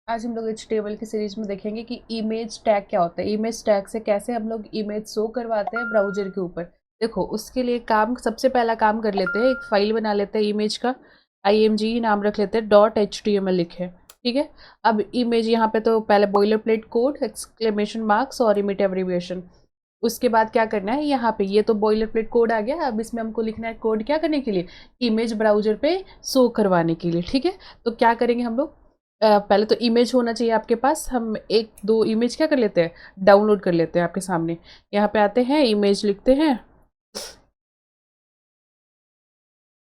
आज हम लोग HTML की सीरीज में देखेंगे कि इमेज टैग क्या होता है, इमेज टैग से कैसे हम लोग इमेज शो करवाते हैं ब्राउजर के ऊपर। देखो उसके लिए काम, सबसे पहला काम कर लेते हैं, एक फाइल बना लेते हैं इमेज का, img नाम रख लेते हैं, .html लिखे, ठीक है। अब इमेज यहाँ पे तो पहले boiler plate code, exclamation marks और इमिट एब्रीविएशन। उसके बाद क्या करना है, यहाँ पे ये तो बॉयलर प्लेट कोड आ गया। अब इसमें हमको लिखना है कोड क्या करने के लिए, इमेज ब्राउजर पे शो करवाने के लिए, ठीक है। तो क्या करेंगे हम लोग, पहले तो इमेज होना चाहिए आपके पास। हम एक दो इमेज क्या कर लेते हैं, डाउनलोड कर लेते हैं आपके सामने। यहाँ पे आते हैं, इमेज लिखते हैं,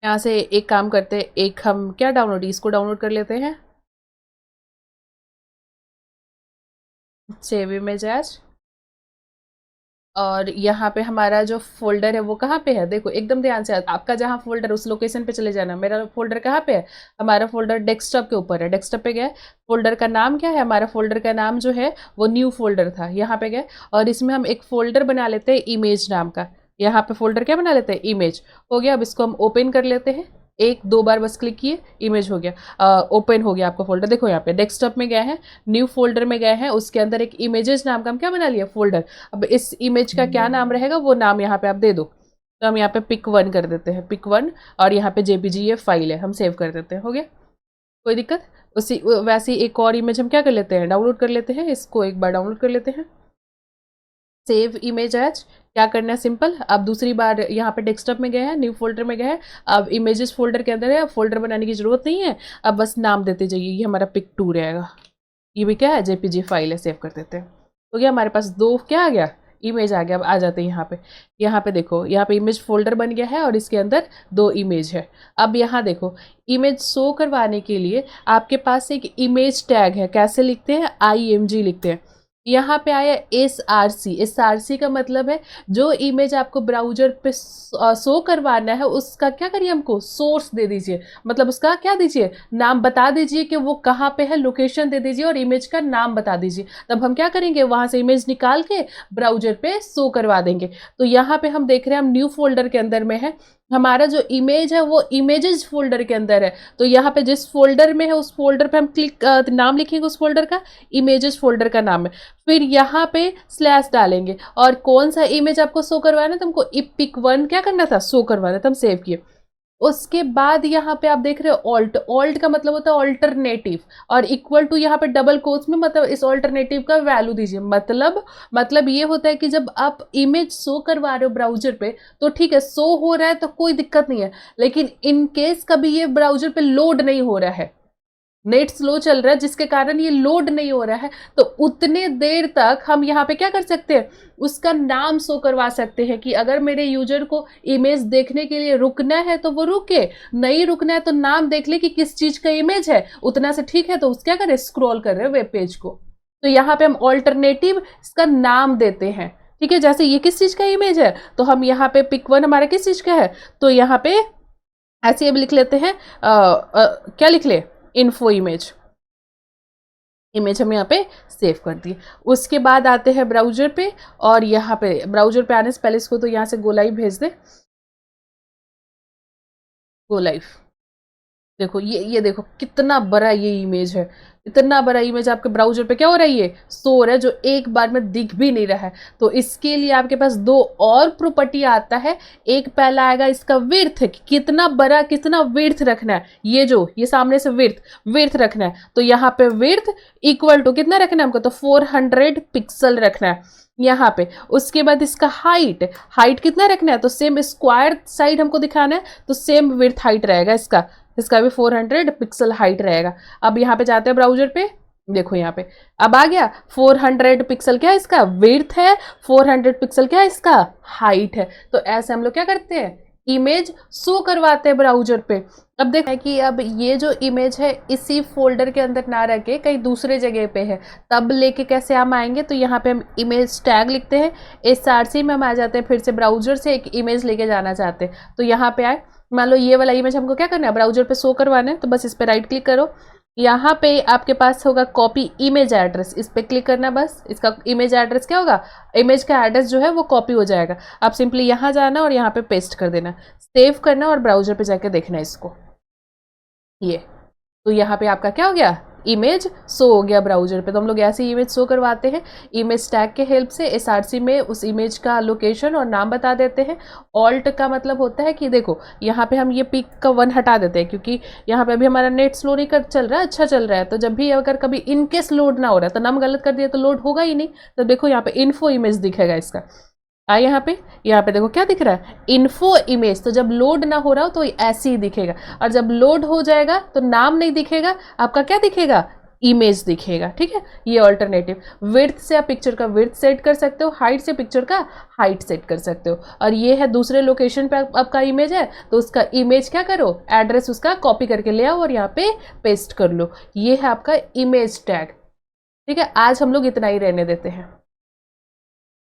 यहाँ से एक काम करते हैं, एक हम क्या डाउनलोड, इसको डाउनलोड कर लेते हैं, सेव इमेज एज। और यहाँ पे हमारा जो फोल्डर है वो कहाँ पे है, देखो एकदम ध्यान से, आपका जहाँ फोल्डर उस लोकेशन पे चले जाना। मेरा फोल्डर कहाँ पे है, हमारा फोल्डर डेस्कटॉप के ऊपर है। डेस्कटॉप पे गए, फोल्डर का नाम क्या है, हमारा फोल्डर का नाम जो है वो न्यू फोल्डर था। यहाँ पे गए और इसमें हम एक फोल्डर बना लेते हैं इमेज नाम का। यहाँ पे फोल्डर क्या बना लेते हैं, इमेज हो गया। अब इसको हम ओपन कर लेते हैं, एक दो बार बस क्लिक किए, इमेज हो गया, ओपन हो गया आपका फोल्डर। देखो यहाँ पे डेस्कटॉप में गए हैं, न्यू फोल्डर में गए हैं, उसके अंदर एक इमेजेस नाम का हम क्या बना लिया, फोल्डर। अब इस इमेज का क्या नाम रहेगा वो नाम यहाँ पे आप दे दो। तो हम यहाँ पे pic1 कर देते हैं, pic1। और यहाँ पे jpg ये फाइल है, हम सेव कर देते हैं, हो गया, कोई दिक्कत। उसी वैसे ही एक और इमेज हम क्या कर लेते हैं, डाउनलोड कर लेते हैं, इसको एक बार डाउनलोड कर लेते हैं, सेव इमेज एज। क्या करना है, सिंपल। अब दूसरी बार यहाँ पे डेस्कटॉप में गए हैं, न्यू फोल्डर में गए हैं, अब इमेजेस फोल्डर के अंदर है, अब फोल्डर बनाने की जरूरत नहीं है। अब बस नाम देते जाइए, ये हमारा pic2 रहेगा, ये भी क्या है, jpg फाइल है, सेव कर देते हैं। तो क्या हमारे पास दो क्या आ गया, इमेज आ गया। अब आ जाते हैं यहाँ पे, यहाँ पे देखो, यहाँ पे इमेज फोल्डर बन गया है और इसके अंदर दो इमेज है। अब यहाँ देखो, इमेज शो करवाने के लिए आपके पास एक इमेज टैग है, कैसे लिखते हैं, img लिखते हैं। यहाँ पे आया SRC का मतलब है जो इमेज आपको ब्राउजर पे शो करवाना है उसका क्या करिए, हमको सोर्स दे दीजिए, मतलब उसका क्या दीजिए, नाम बता दीजिए कि वो कहाँ पे है, लोकेशन दे दीजिए और इमेज का नाम बता दीजिए। तब हम क्या करेंगे, वहां से इमेज निकाल के ब्राउजर पे शो करवा देंगे। तो यहाँ पे हम देख रहे हैं, हम न्यू फोल्डर के अंदर में है, हमारा जो इमेज है वो इमेजेस फोल्डर के अंदर है। तो यहाँ पे जिस फोल्डर में है उस फोल्डर पे हम नाम लिखेंगे उस फोल्डर का, इमेजेस फोल्डर का नाम है। फिर यहाँ पे स्लैश डालेंगे और कौन सा इमेज आपको शो करवाना है, तो हमको pic1 क्या करना था, शो करवाना था, हम सेव किए। उसके बाद यहाँ पे आप देख रहे हो ऑल्ट, ऑल्ट का मतलब होता है ऑल्टरनेटिव, और इक्वल टू यहाँ पे डबल कोट्स में, मतलब इस ऑल्टरनेटिव का वैल्यू दीजिए। मतलब ये होता है कि जब आप इमेज शो करवा रहे हो ब्राउजर पे तो ठीक है, शो हो रहा है तो कोई दिक्कत नहीं है, लेकिन इन केस कभी ये ब्राउजर पे लोड नहीं हो रहा है, नेट स्लो चल रहा है जिसके कारण ये लोड नहीं हो रहा है, तो उतने देर तक हम यहाँ पे क्या कर सकते हैं, उसका नाम शो करवा सकते हैं कि अगर मेरे यूजर को इमेज देखने के लिए रुकना है तो वो रुके, नहीं रुकना है तो नाम देख ले कि किस चीज का इमेज है, उतना से ठीक है। तो उस क्या करें, स्क्रॉल कर रहे हैं वेब पेज को, तो यहाँ पे हम ऑल्टरनेटिव इसका नाम देते हैं, ठीक है। जैसे ये किस चीज का इमेज है, तो हम यहाँ पे pic1 हमारा किस चीज का है, तो यहाँ पे ऐसे अब लिख लेते हैं, क्या लिख ले, इन्फो इमेज। इमेज हम यहाँ पे सेव कर दिए। उसके बाद आते हैं ब्राउजर पे, और यहाँ पे ब्राउजर पे आने से पहले इसको तो यहाँ से गो लाइव भेज दे, गो लाइव। देखो ये देखो कितना बड़ा ये इमेज है, इतना बड़ा इमेज आपके ब्राउजर पे क्या हो रहा है, ये शो रहा है, जो एक बार में दिख भी नहीं रहा है। तो इसके लिए आपके पास दो और प्रॉपर्टी आता है। एक पहला आएगा इसका विड्थ, कितना बड़ा कितना विड्थ रखना है, ये सामने से विड्थ रखना है। तो यहाँ पे विड्थ इक्वल टू कितना रखना है हमको, तो 400 पिक्सल रखना है यहाँ पे। उसके बाद इसका हाइट कितना रखना है, तो सेम स्क्वायर साइड हमको दिखाना है, तो सेम विड्थ हाइट रहेगा इसका भी 400 पिक्सल हाइट रहेगा। अब यहाँ पे जाते हैं ब्राउजर पे, देखो यहाँ पे अब आ गया 400 पिक्सल क्या है इसका विड्थ है, 400 पिक्सल क्या है इसका हाइट है। तो ऐसे हम लोग क्या करते हैं, इमेज शो करवाते हैं ब्राउजर पे। अब देखते हैं कि अब ये जो इमेज है इसी फोल्डर के अंदर ना रह के कहीं दूसरे जगह पे है, तब लेके कैसे हम आएंगे, तो यहाँ पे हम इमेज टैग लिखते हैं, SRC में हम आ जाते हैं, फिर से ब्राउजर से एक इमेज लेके जाना चाहते हैं। तो यहाँ पे आए, मान लो ये वाला इमेज हमको क्या करना है, ब्राउजर पे शो करवाना है, तो बस इस पे राइट क्लिक करो, यहाँ पे आपके पास होगा कॉपी इमेज एड्रेस, इस पे क्लिक करना, बस इसका इमेज एड्रेस क्या होगा, इमेज का एड्रेस जो है वो कॉपी हो जाएगा। आप सिंपली यहाँ जाना और यहाँ पे पेस्ट कर देना, सेव करना और ब्राउजर पे जाके देखना इसको, ये तो यहाँ पे आपका क्या हो गया, इमेज शो हो गया ब्राउजर पे, तो हम लोग ऐसे इमेज शो करवाते हैं इमेज टैग के हेल्प से। एसआरसी में उस इमेज का लोकेशन और नाम बता देते हैं। ऑल्ट का मतलब होता है कि देखो यहाँ पे हम ये पिक का 1 हटा देते हैं, क्योंकि यहाँ पे अभी हमारा नेट स्लो नहीं कर चल रहा है, अच्छा चल रहा है। तो जब भी अगर कभी इनकेस लोड ना हो रहा है तो नाम गलत कर दिया तो लोड होगा ही नहीं। तो देखो यहाँ पे इन्फो इमेज दिखेगा इसका। यहाँ पे देखो क्या दिख रहा है, इन्फो इमेज। तो जब लोड ना हो रहा हो तो ऐसे ही दिखेगा, और जब लोड हो जाएगा तो नाम नहीं दिखेगा, आपका क्या दिखेगा, इमेज दिखेगा। ठीक है, ये ऑल्टरनेटिव। विड्थ से आप पिक्चर का विड्थ सेट कर सकते हो, हाइट से पिक्चर का हाइट सेट कर सकते हो। और ये है दूसरे लोकेशन पे आपका इमेज है, तो उसका इमेज क्या करो, एड्रेस उसका कॉपी करके ले आओ और यहाँ पे पेस्ट कर लो। ये है आपका इमेज टैग। ठीक है, आज हम लोग इतना ही रहने देते हैं।